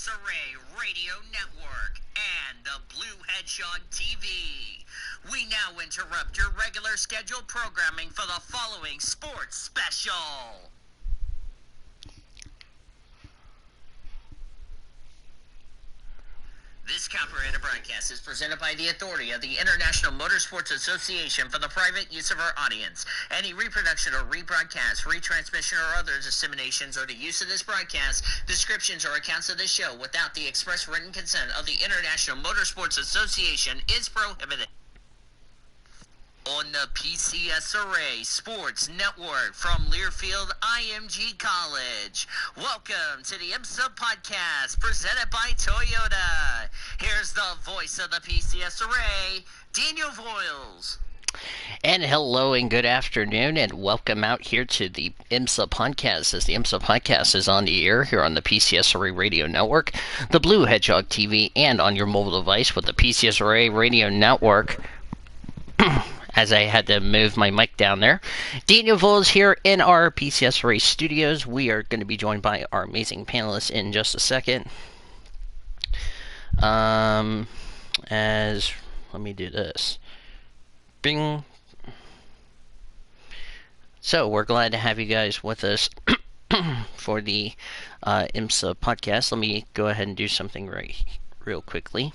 Array Radio Network and the Blue Hedgehog TV. We now interrupt your regular scheduled programming for the following sports special. This copyrighted broadcast is presented by the authority of the International Motorsports Association for the private use of our audience. Any reproduction or rebroadcast, retransmission, or other disseminations or the use of this broadcast, descriptions, or accounts of this show without the express written consent of the International Motorsports Association is prohibited. On the PCSRA Sports Network from Learfield IMG College. Welcome to the IMSA Podcast presented by Toyota. Here's the voice of the PCSRA, Daniel Voiles. And hello and good afternoon and welcome out here to the IMSA Podcast, as the IMSA Podcast is on the air here on the PCSRA Radio Network, the Blue Hedgehog TV, and on your mobile device with the PCSRA Radio Network. As I had to move my mic down there. Daniel Voiles here in our PCSRA studios. We are going to be joined by our amazing panelists in just a second. Let me do this. Bing. So, we're glad to have you guys with us for the IMSA Podcast. Let me go ahead and do something real quickly.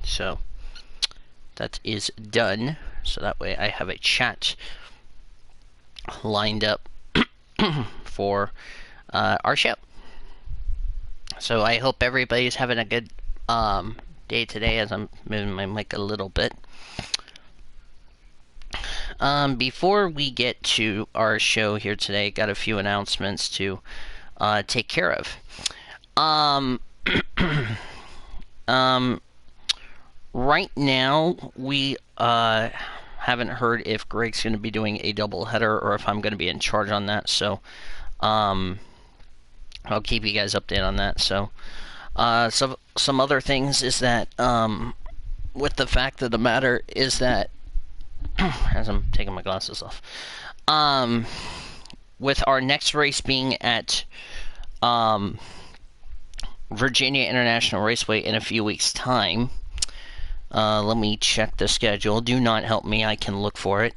So, that is done. So that way I have a chat lined up for our show. So I hope everybody's having a good day today as I'm moving my mic a little bit. Before we get to our show here today, got a few announcements to take care of. Right now, we haven't heard if Greg's going to be doing a doubleheader or if I'm going to be in charge on that. So, I'll keep you guys updated on that. So, some other things is that, with the fact of the matter is that, as I'm taking my glasses off, with our next race being at Virginia International Raceway in a few weeks' time. Let me check the schedule. Do not help me. I can look for it.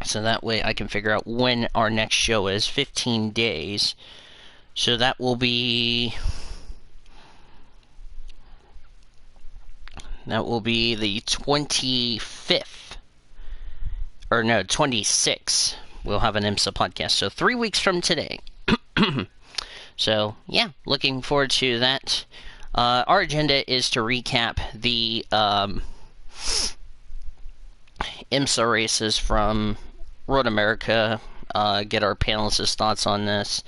So that way I can figure out when our next show is. 15 days. So that will be... That will be the 25th. Or no, 26th. We'll have an IMSA podcast. So 3 weeks from today. So, yeah. Looking forward to that. Our agenda is to recap the IMSA races from Road America, get our panelists' thoughts on this,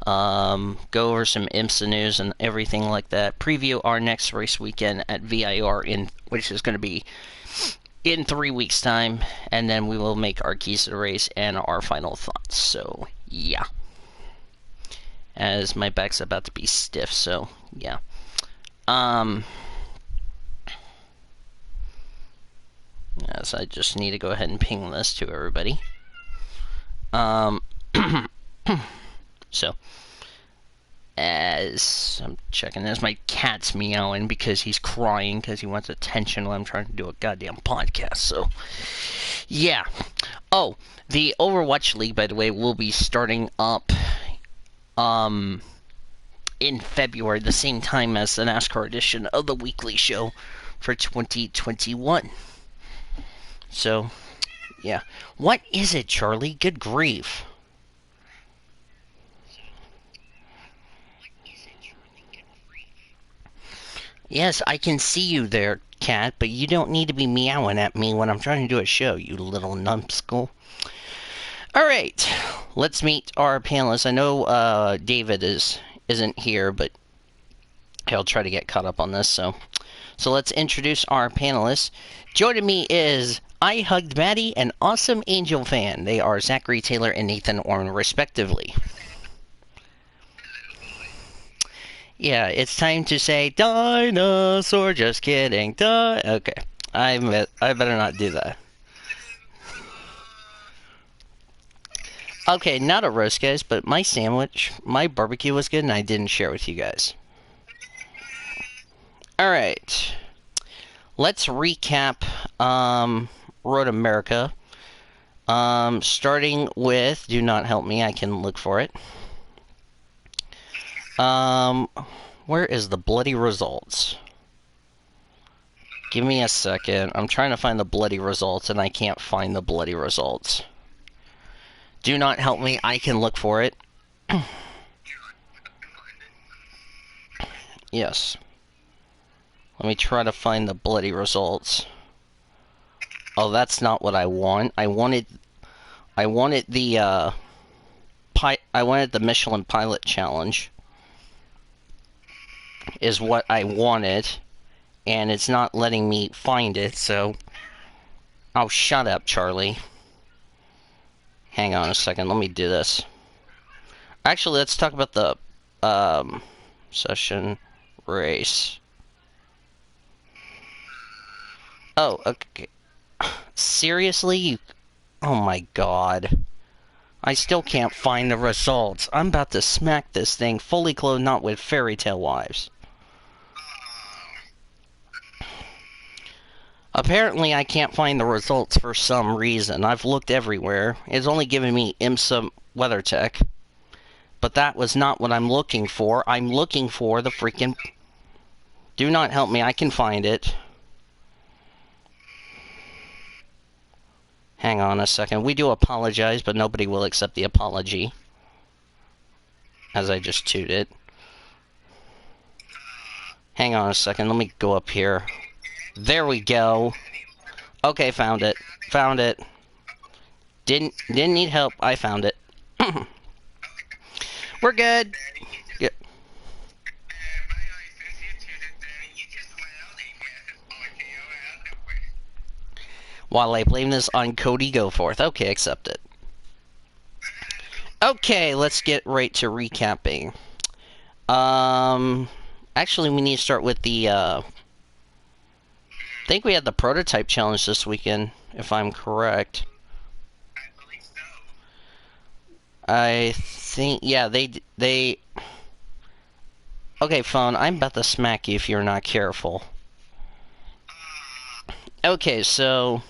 go over some IMSA news and everything like that, preview our next race weekend at VIR, which is going to be in 3 weeks' time, and then we will make our keys to the race and our final thoughts. So, yeah. As my back's about to be stiff, so, yeah. Yes, I just need to go ahead and ping this to everybody. So, as I'm checking this, my cat's meowing because he's crying because he wants attention while I'm trying to do a goddamn podcast, so, yeah. Oh, the Overwatch League, by the way, will be starting up, in February, the same time as the NASCAR edition of the weekly show for 2021. So, yeah. What is it, Charlie? Good grief. Yes, I can see you there, cat, but you don't need to be meowing at me when I'm trying to do a show, you little numbskull. Alright, let's meet our panelists. I know David isn't here, but he'll try to get caught up on this, so let's introduce our panelists. Joining me is I Hugged Maddie and Awesome Angel Fan. They are Zachary Taylor and Nathan Orn, respectively. Yeah, it's time to say dinosaur, just kidding, okay, I better not do that. Okay, not a roast, guys, but my sandwich, my barbecue was good, and I didn't share with you guys. Alright. Let's recap Road America. Starting with, do not help me, I can look for it. Where is the bloody results? Give me a second. I'm trying to find the bloody results, and I can't find the bloody results. Do not help me, I can look for it. Yes. Let me try to find the bloody results. Oh, that's not what I want. I wanted the Michelin Pilot Challenge. Is what I wanted, and it's not letting me find it, so... Oh, shut up, Charlie. Hang on a second, let me do this. Actually, let's talk about the, session race. Oh, okay. Seriously? Oh my god. I still can't find the results. I'm about to smack this thing, fully clothed, not with fairy tale wives. Apparently, I can't find the results for some reason. I've looked everywhere. It's only giving me IMSA Weathertech. But that was not what I'm looking for. I'm looking for the freaking... Do not help me. I can find it. Hang on a second. We do apologize, but nobody will accept the apology. As I just tooted. Hang on a second. Let me go up here. There we go. Okay, found it. Found it. Didn't need help. I found it. We're good. Yeah. While I blame this on Cody Goforth. Okay, accept it. Okay, let's get right to recapping. Actually, we need to start with the, I think we had the prototype challenge this weekend, if I'm correct. I think, yeah, they... Okay, phone, I'm about to smack you if you're not careful. Okay, so...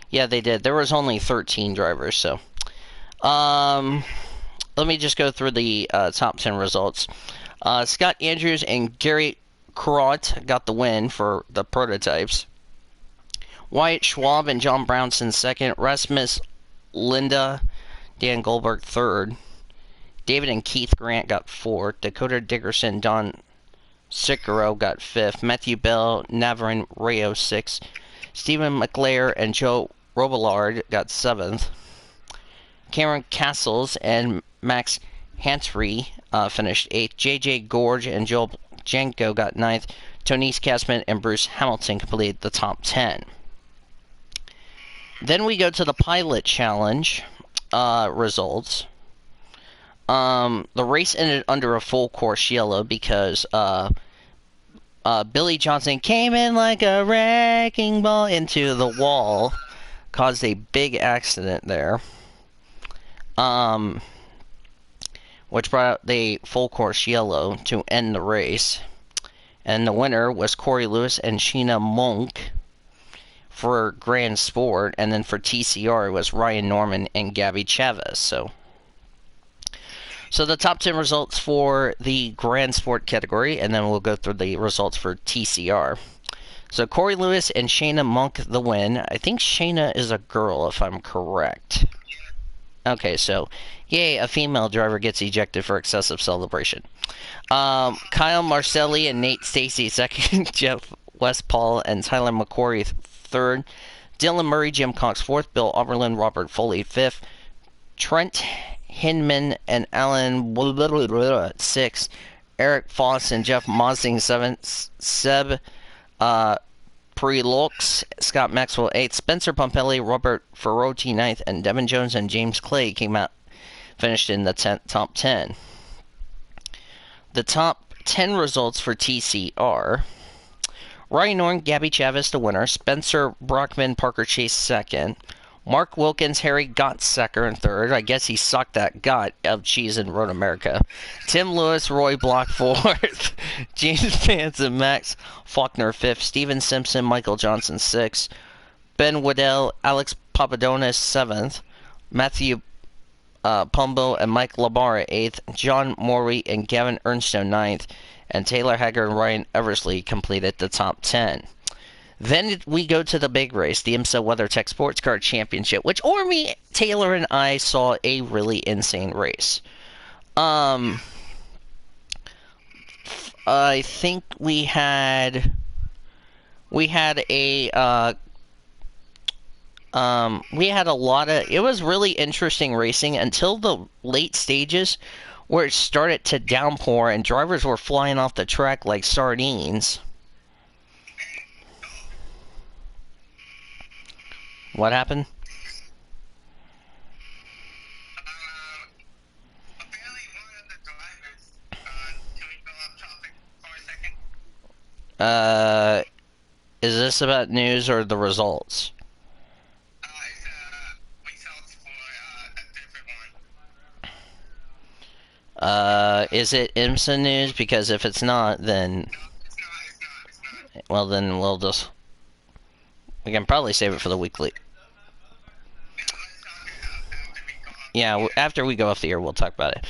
Yeah, they did. There was only 13 drivers, so... Let me just go through the top 10 results. Scott Andrews and Gary Crot got the win for the prototypes. Wyatt Schwab and John Brownson second. Rasmus Linda, Dan Goldberg third. David and Keith Grant got fourth. Dakota Dickerson, Don Sicaro got fifth. Matthew Bell, Navarin Rayo sixth. Stephen McClare and Joe Robillard got seventh. Cameron Castles and Max Hantry finished eighth. J.J. Gorge and Joel Janko got ninth. Tonise Kasman and Bruce Hamilton completed the top 10. Then we go to the Pilot Challenge results. The race ended under a full course yellow because Billy Johnson came in like a wrecking ball into the wall. Caused a big accident there. Which brought out the full course yellow to end the race. And the winner was Corey Lewis and Sheena Monk for Grand Sport. And then for TCR, it was Ryan Norman and Gabby Chavez. So the top 10 results for the Grand Sport category, and then we'll go through the results for TCR. So Corey Lewis and Shayna Monk the win. I think Shayna is a girl, if I'm correct. Okay, so, yay, a female driver gets ejected for excessive celebration. Kyle Marcelli and Nate Stacy second. Jeff Westpaul and Tyler McQuarrie third. Dylan Murray, Jim Cox fourth. Bill Oberlin, Robert Foley fifth. Trent Hinman and Alan sixth. Eric Foss and Jeff Mosing seventh. Seb Prelux, Scott Maxwell 8th, Spencer Pompelli, Robert Ferrotti 9th, and Devin Jones and James Clay finished in the top 10. The top 10 results for TCR. Ryan Norton, Gabby Chavez the winner, Spencer Brockman, Parker Chase second, Mark Wilkins, Harry Gottsacker in third. I guess he sucked that gut of cheese in Road America. Tim Lewis, Roy Block fourth. James Vance and Max Faulkner fifth. Steven Simpson, Michael Johnson sixth. Ben Waddell, Alex Papadonis seventh. Matthew Pumbo and Mike Labar eighth. John Morey and Gavin Ernstone ninth. And Taylor Hager and Ryan Eversley completed the top 10. Then we go to the big race, the IMSA WeatherTech Sports Car Championship, which Ormy, Taylor, and I saw a really insane race. I think we had a lot of, it was really interesting racing until the late stages where it started to downpour and drivers were flying off the track like sardines. What happened? Apparently one of the drivers, can we go off topic for a second? Is this about news or the results? It's, results for, a different one. Is it IMSA news? Because if it's not, then... No, it's not. Well, then we can probably save it for the weekly. Yeah, after we go off the air, we'll talk about it.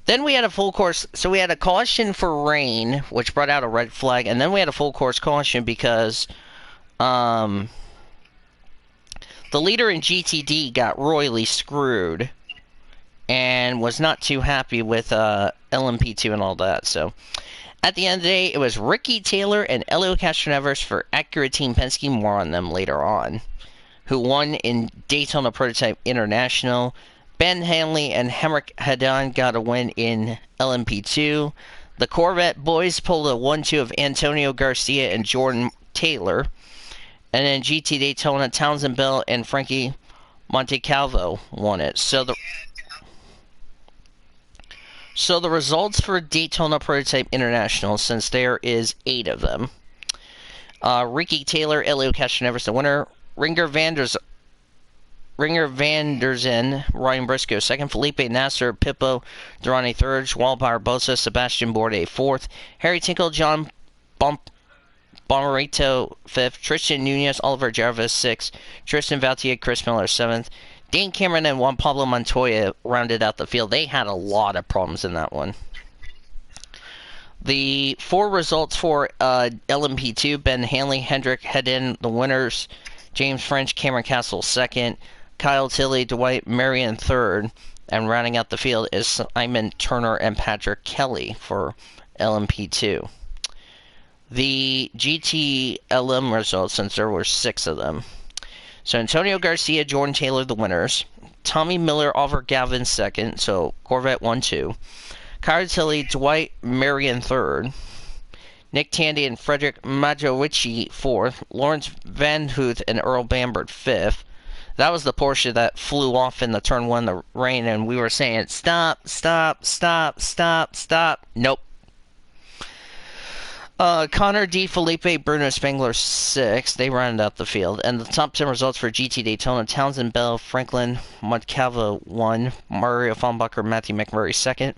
Then we had a full course. So we had a caution for rain, which brought out a red flag, and then we had a full course caution because the leader in GTD got royally screwed and was not too happy with LMP2 and all that. So at the end of the day, it was Ricky Taylor and Elio Castroneves for Acura Team Penske. More on them later on. Who won in Daytona Prototype International. Ben Hanley and Henrik Hadan got a win in LMP2. The Corvette boys pulled a 1-2 of Antonio Garcia and Jordan Taylor. And then GT Daytona, Townsend Bell and Frankie Montecalvo won it. So the results for Daytona Prototype International, since there is 8 of them. Ricky Taylor, Elio Castroneves, the winner. Ringer Vanderzen, Ryan Briscoe second, Felipe Nasser, Pippo Durrani third, Joao Barbosa, Sebastian Bourdais fourth, Harry Tinkle, John Bomarito fifth, Tristan Nunez, Oliver Jarvis sixth, Tristan Valtier, Chris Miller seventh, Dane Cameron and Juan Pablo Montoya rounded out the field. They had a lot of problems in that one. The 4 results for LMP2, Ben Hanley, Hendrik Hedin, the winners. James French, Cameron Castle second, Kyle Tilley, Dwight Marion third, and rounding out the field is Simon Turner and Patrick Kelly for LMP2. The GTLM results, since there were 6 of them. So Antonio Garcia, Jordan Taylor, the winners. Tommy Miller, Oliver Gavin second, so Corvette 1-2. Kyle Tilley, Dwight Marion third. Nick Tandy and Frederick Majowiecki fourth. Lawrence Van Hooth and Earl Bamberg fifth. That was the Porsche that flew off in the turn 1, the rain, and we were saying, stop. Nope. Connor D. Felipe, Bruno Spengler 6. They rounded out the field. And the top 10 results for GT Daytona, Townsend Bell, Franklin Montcalvo 1. Mario Fombacher, Matthew McMurray 2nd.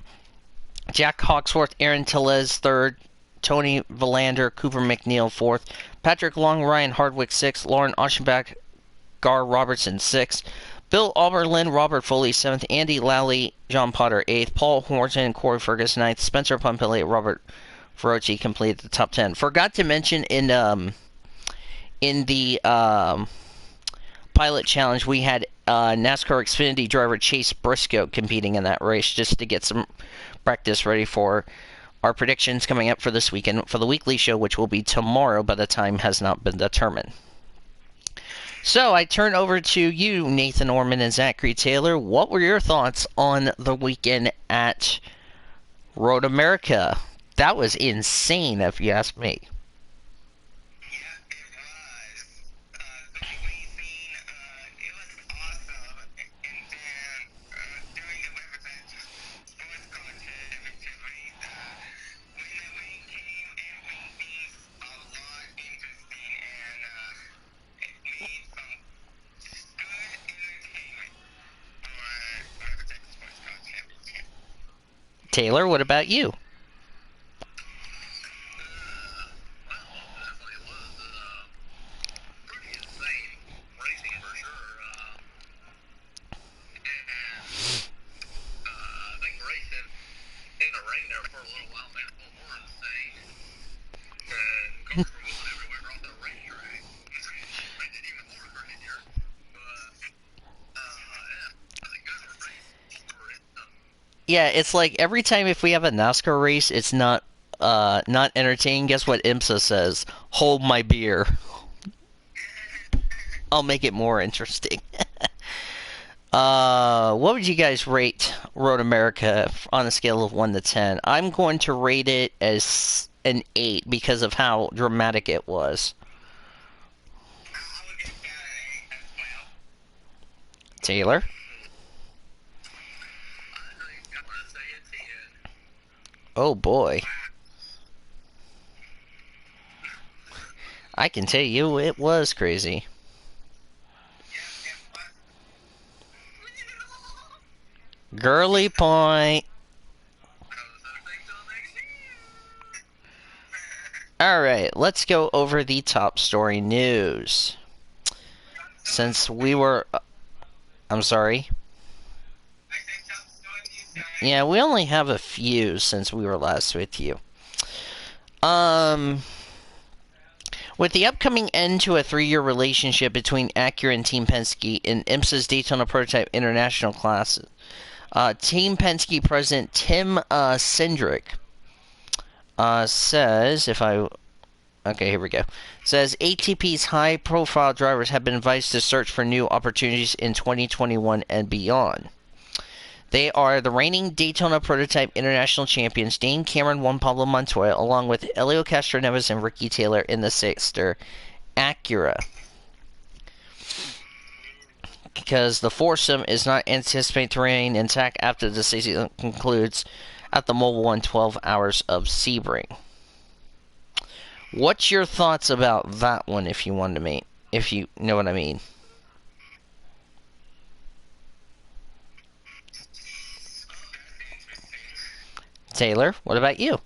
Jack Hawksworth, Aaron Tellez 3rd. Tony Valander, Cooper McNeil 4th, Patrick Long, Ryan Hardwick 6th, Lauren Oschenbach, Gar Robertson 6th, Bill Oberlin, Robert Foley 7th, Andy Lally, John Potter 8th, Paul Horton, Corey Fergus 9th, Spencer Pompili, Robert Ferrocci completed the top 10. Forgot to mention in the pilot challenge we had NASCAR Xfinity driver Chase Briscoe competing in that race just to get some practice ready for our predictions coming up for this weekend for the weekly show, which will be tomorrow, but the time has not been determined. So I turn over to you, Nathan Orman and Zachary Taylor. What were your thoughts on the weekend at Road America? That was insane, if you ask me. Taylor, what about you? Yeah, it's like every time if we have a NASCAR race, it's not entertaining. Guess what IMSA says? Hold my beer. I'll make it more interesting. What would you guys rate Road America on a scale of 1 to 10? I'm going to rate it as an 8 because of how dramatic it was. Taylor? Oh boy. I can tell you it was crazy. Girly point. Alright, let's go over the top story news. Since we were... I'm sorry? Yeah, we only have a few since we were last with you. With the upcoming end to a 3-year relationship between Acura and Team Penske in IMSA's Daytona Prototype International class, Team Penske President Tim Cindric says, okay, here we go. Says ATP's high-profile drivers have been advised to search for new opportunities in 2021 and beyond. They are the reigning Daytona Prototype International champions Dane Cameron, Juan Pablo Montoya, along with Helio Castroneves and Ricky Taylor in the Sixter Acura. Because the foursome is not anticipated to remain intact after the season concludes at the Mobile One 12 Hours of Sebring. What's your thoughts about that one, if you know what I mean? Taylor, what about you?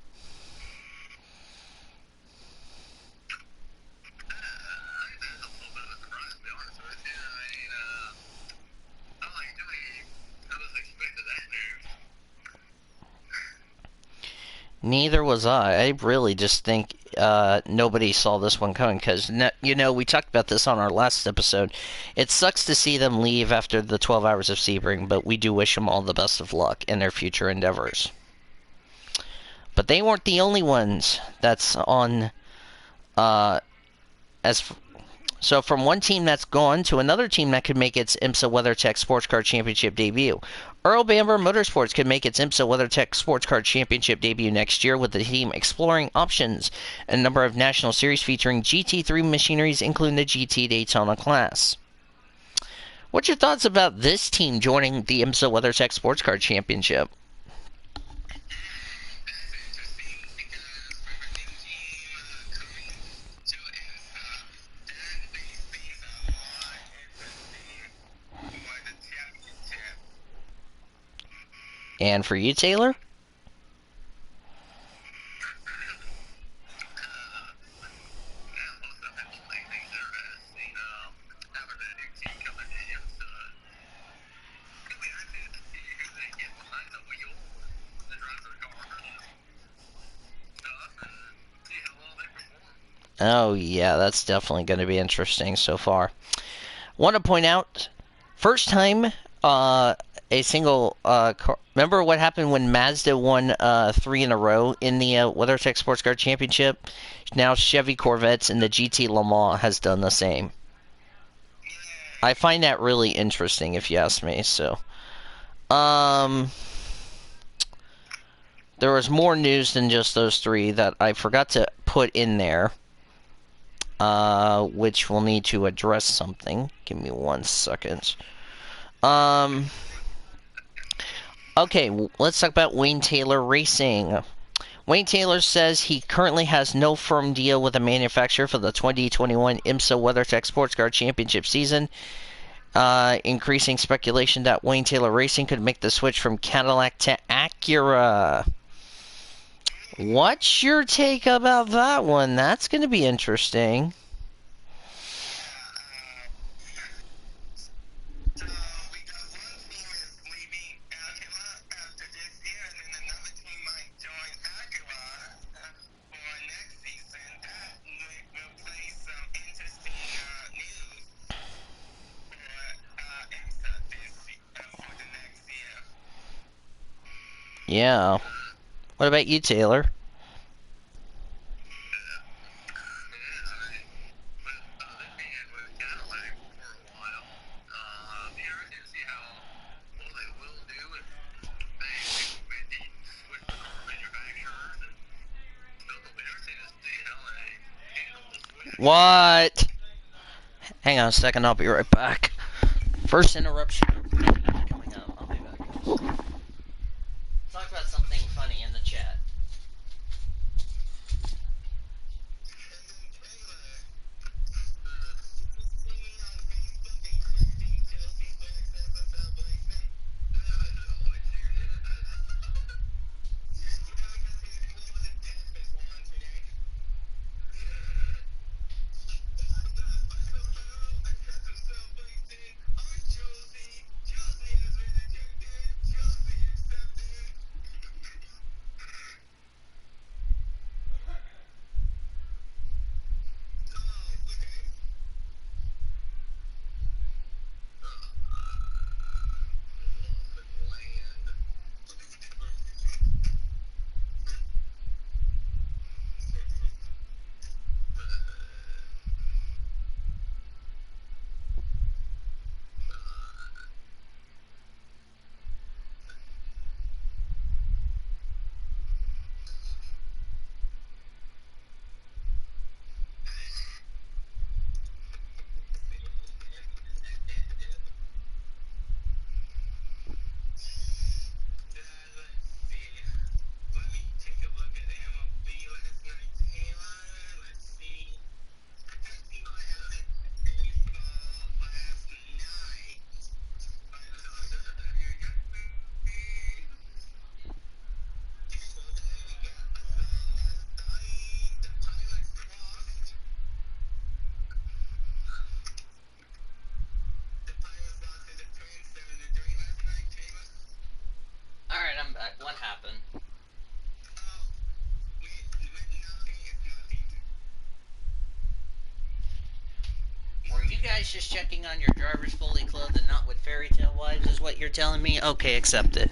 Neither was I. I really just think nobody saw this one coming because, we talked about this on our last episode. It sucks to see them leave after the 12 Hours of Sebring, but we do wish them all the best of luck in their future endeavors. But they weren't the only ones that's on, so from one team that's gone to another team that could make its IMSA WeatherTech Sports Car Championship debut. Earl Bamber Motorsports could make its IMSA WeatherTech Sports Car Championship debut next year, with the team exploring options in a number of national series featuring GT3 machineries, including the GT Daytona class. What's your thoughts about this team joining the IMSA WeatherTech Sports Car Championship? And for you, Taylor? Oh, yeah, that's definitely going to be interesting so far. Want to point out, first time a single car. Remember what happened when Mazda won 3 in a row in the WeatherTech Sports Car Championship? Now Chevy Corvettes and the GT Le Mans has done the same. I find that really interesting, if you ask me. So, there was more news than just those 3 that I forgot to put in there, which we'll need to address something. Give me 1 second. Okay, let's talk about Wayne Taylor Racing. Wayne Taylor says he currently has no firm deal with a manufacturer for the 2021 IMSA WeatherTech Sports Car Championship season, increasing speculation that Wayne Taylor Racing could make the switch from Cadillac to Acura Acura. What's your take about that one? That's going to be interesting. Yeah. What about you, Taylor? What? Hang on a second, I'll be right back. First interruption coming up. I'll be back. Talk about something funny in the chat. Alright, I'm back. What happened? Were you guys just checking on your drivers fully clothed and not with fairy tale wives, is what you're telling me? Okay, accept it.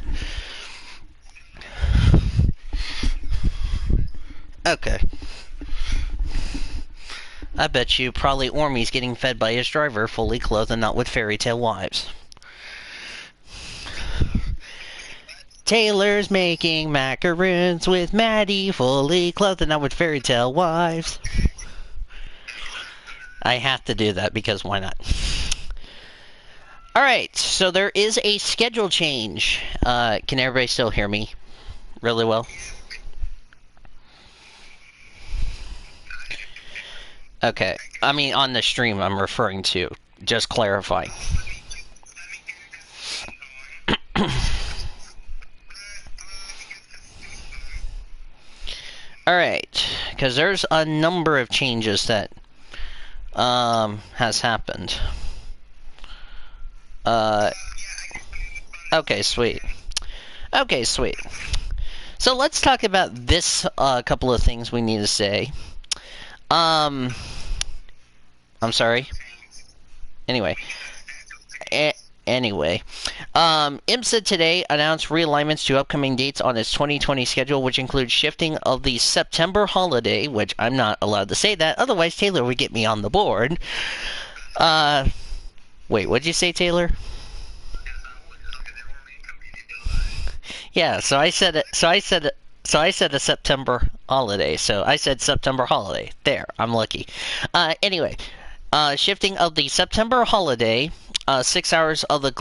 Okay. I bet you probably Ormy's getting fed by his driver fully clothed and not with fairy tale wives. Taylor's making macaroons with Maddie fully clothed and not with fairy tale wives. I have to do that because why not? Alright, so there is a schedule change. Can everybody still hear me really well? Okay, I mean on the stream I'm referring to. Just clarifying. Alright, because there's a number of changes that has happened. Okay, sweet. Okay, sweet. So let's talk about this couple of things we need to say. I'm sorry. Anyway. IMSA today announced realignments to upcoming dates on its 2020 schedule, which includes shifting of the September holiday, which I'm not allowed to say that, otherwise Taylor would get me on the board. Wait, what'd you say, Taylor? Yeah, so I said a September holiday, so I said September holiday. There, I'm lucky. Anyway, shifting of the September holiday, 6 hours of the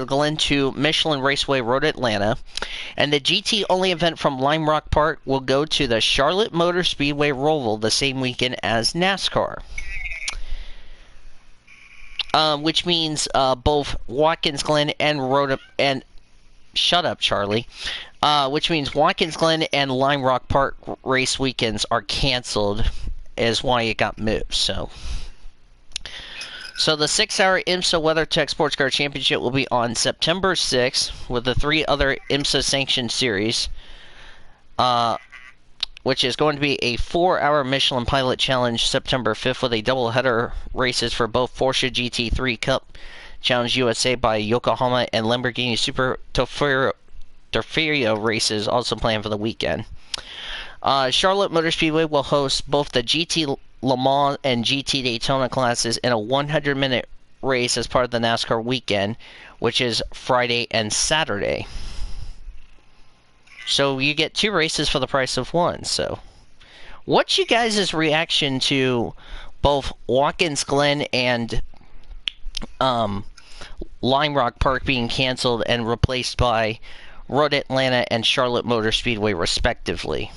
Glen to Michelin Raceway Road, Atlanta, and the GT only event from Lime Rock Park will go to the Charlotte Motor Speedway Roval the same weekend as NASCAR. Which means both Watkins Glen and shut up, Charlie. Which means Watkins Glen and Lime Rock Park race weekends are canceled, is why it got moved. So the 6-hour IMSA WeatherTech Sports Car Championship will be on September 6th with the 3 other IMSA sanctioned series, which is going to be a 4-hour Michelin Pilot Challenge September 5th with a doubleheader races for both Porsche GT3 Cup Challenge USA by Yokohama and Lamborghini Super Torpedo races also planned for the weekend. Charlotte Motor Speedway will host both the GT Le Mans and GT Daytona classes in a 100-minute race as part of the NASCAR weekend, which is Friday and Saturday. So you get 2 races for the price of 1. So what's you guys' reaction to both Watkins Glen and Lime Rock Park being canceled and replaced by Road Atlanta and Charlotte Motor Speedway respectively?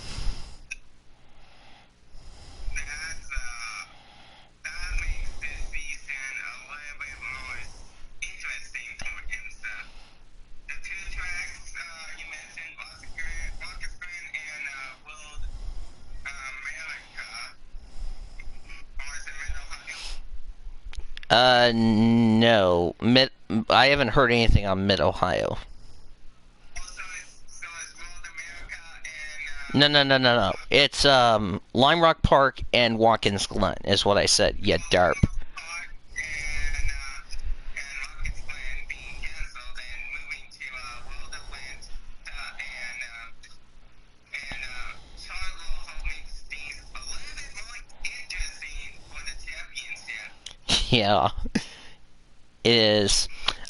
No. I haven't heard anything on Mid-Ohio. No. It's, Lime Rock Park and Watkins Glen is what I said, you derp. Yeah, it is.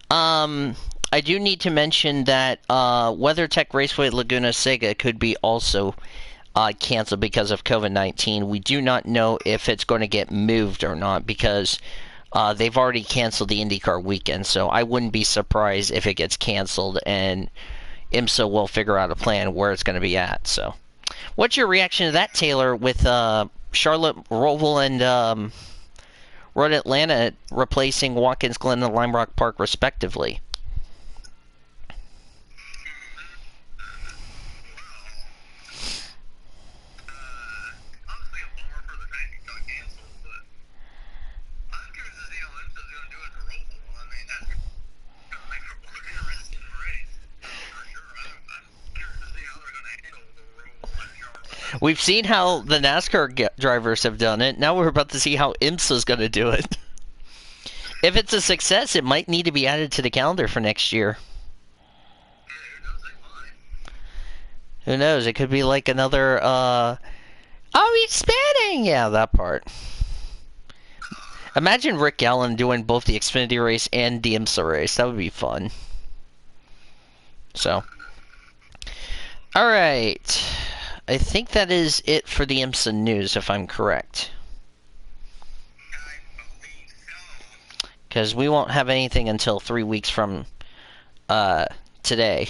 I do need to mention that WeatherTech Raceway Laguna Seca could be also canceled because of COVID-19. We do not know if it's going to get moved or not because they've already canceled the IndyCar weekend. So I wouldn't be surprised if it gets canceled and IMSA will figure out a plan where it's going to be at. So, what's your reaction to that, Taylor, with Charlotte Roval and Road Atlanta replacing Watkins Glen and Lime Rock Park respectively? We've seen how the NASCAR drivers have done it. Now we're about to see how IMSA's going to do it. If it's a success, it might need to be added to the calendar for next year. Who knows? It could be like another, oh, he's spinning! Yeah, that part. Imagine Rick Allen doing both the Xfinity race and the IMSA race. That would be fun. So. Alright. I think that is it for the IMSA news, if I'm correct. Because we won't have anything until 3 weeks from today.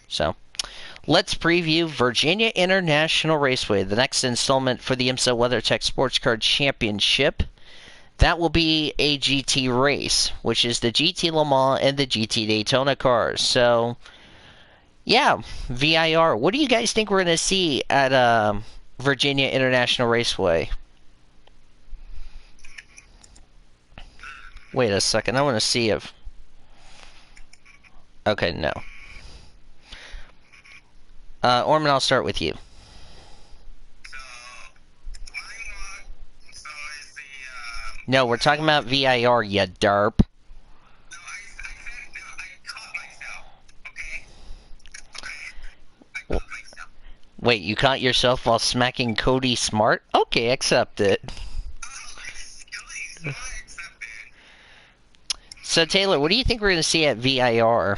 So, let's preview Virginia International Raceway, the next installment for the IMSA WeatherTech Sports Car Championship. That will be a GT race, which is the GT Le Mans and the GT Daytona cars. So, yeah, VIR. What do you guys think we're going to see at Virginia International Raceway? Wait a second. I want to see if... Okay, no. Orman, I'll start with you. No, we're talking about VIR, you derp. Wait, you caught yourself while smacking Cody Smart? Okay, accept it. So, Taylor, what do you think we're going to see at VIR?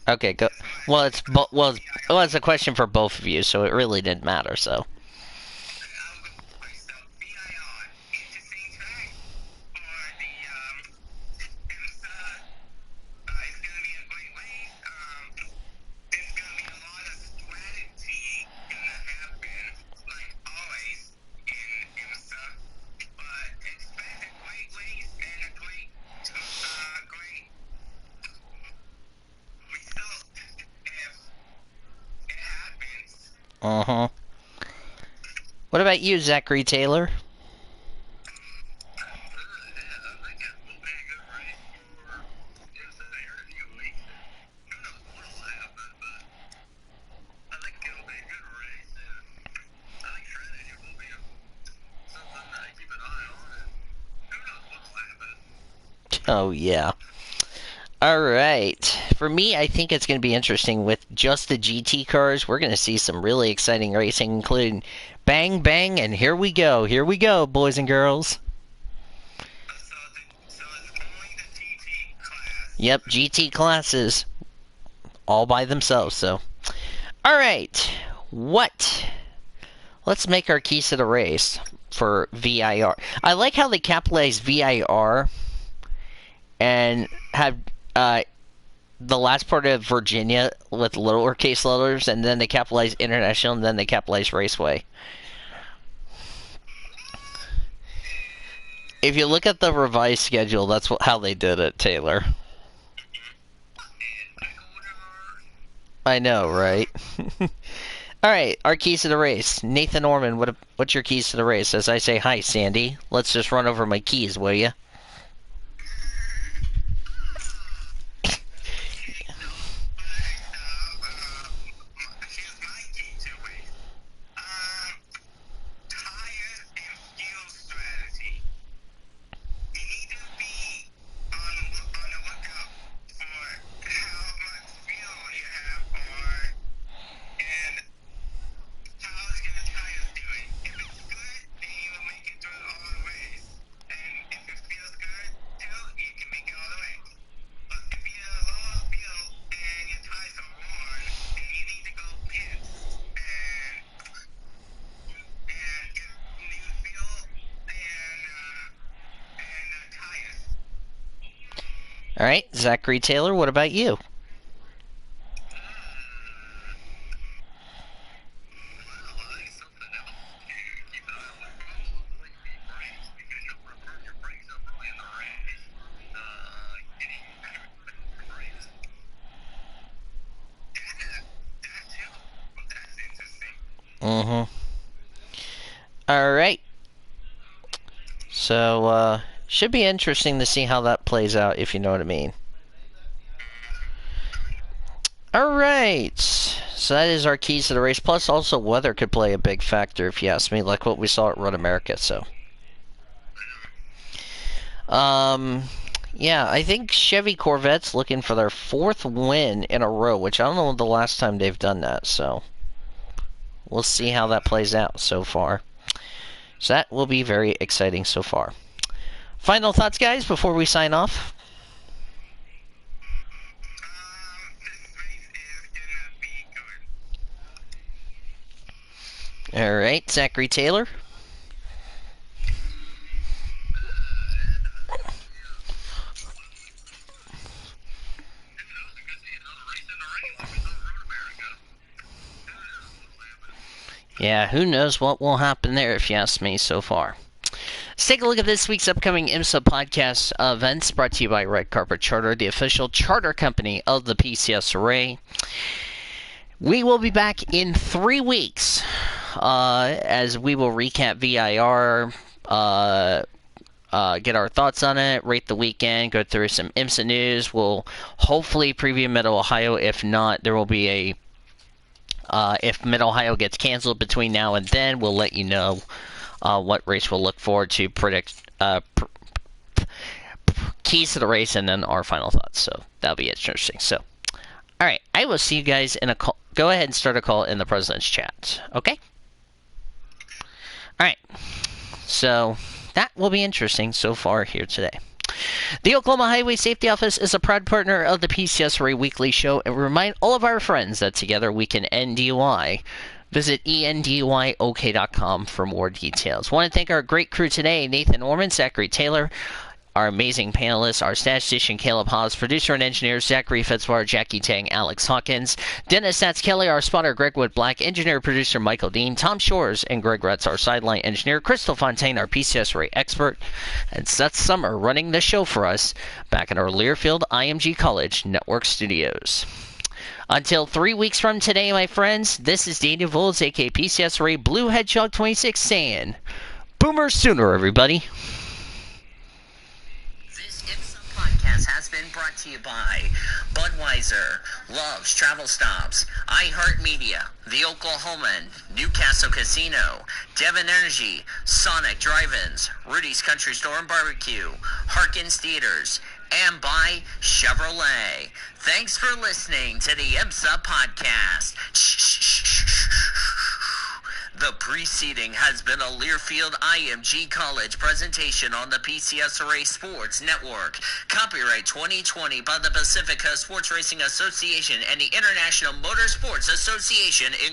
Okay, go. Well, it's a question for both of you, so it really didn't matter. So. Uh-huh. What about you, Zachary Taylor? Oh, yeah. All right. For me, I think it's going to be interesting with just the GT cars. We're going to see some really exciting racing, including bang, bang, and here we go. Here we go, boys and girls. So it's only the GT class. Yep, GT classes. All by themselves, so. All right. Let's make our keys to the race for VIR. I like how they capitalize VIR and have the last part of Virginia with lowercase letters, and then they capitalize International, and then they capitalize Raceway. If you look at the revised schedule, that's how they did it, Taylor. I know, right? All right, our keys to the race. Nathan Norman, what's your keys to the race? As I say, hi, Sandy. Let's just run over my keys, will you? All right, Zachary Taylor, what about you? Mm-hmm. All right. So, should be interesting to see how that plays out, if you know what I mean. Alright, so that is our keys to the race. Plus, also, weather could play a big factor, if you ask me, like what we saw at Road America, so. Yeah, I think Chevy Corvette's looking for their 4th win in a row, which I don't know the last time they've done that, so. We'll see how that plays out so far. So that will be very exciting so far. Final thoughts, guys, before we sign off? All right, Zachary Taylor. Yeah, who knows what will happen there, if you ask me, so far. Let's take a look at this week's upcoming IMSA Podcast events brought to you by Red Carpet Charter, the official charter company of the PCS Array. We will be back in 3 weeks as we will recap VIR, get our thoughts on it, rate the weekend, go through some IMSA news. We'll hopefully preview Mid-Ohio. If not, there will be a if Mid-Ohio gets canceled between now and then, we'll let you know what race we'll look forward to, predict keys to the race, and then our final thoughts. So that'll be interesting. So, all right, I will see you guys in a call. Go ahead and start a call in the President's Chat. Okay? All right. So that will be interesting so far here today. The Oklahoma Highway Safety Office is a proud partner of the PCS Array Weekly Show, and we remind all of our friends that together we can end DUI. Visit enduyok.com for more details. I want to thank our great crew today, Nathan Norman, Zachary Taylor, our amazing panelists, our statistician Caleb Haas, producer and engineer Zachary Fitzwater, Jackie Tang, Alex Hawkins, Dennis Stats Kelly, our spotter Greg Wood Black, engineer producer Michael Dean, Tom Shores and Greg Retz, our sideline engineer, Crystal Fontaine, our PCS Array expert, and Seth Summer running the show for us back at our Learfield IMG College Network Studios. Until 3 weeks from today, my friends, this is Daniel Voles, aka PCS Ray Blue Hedgehog 26, saying, Boomer Sooner, everybody. This IMSA Podcast has been brought to you by Budweiser, Love's Travel Stops, iHeartMedia, The Oklahoman, Newcastle Casino, Devon Energy, Sonic Drive-Ins, Rudy's Country Store and Barbecue, Harkins Theaters, and by Chevrolet. Thanks for listening to the IMSA Podcast. The preceding has been a Learfield IMG College presentation on the PCSRA Sports Network. Copyright 2020 by the Pacific Coast Sports Racing Association and the International Motorsports Association.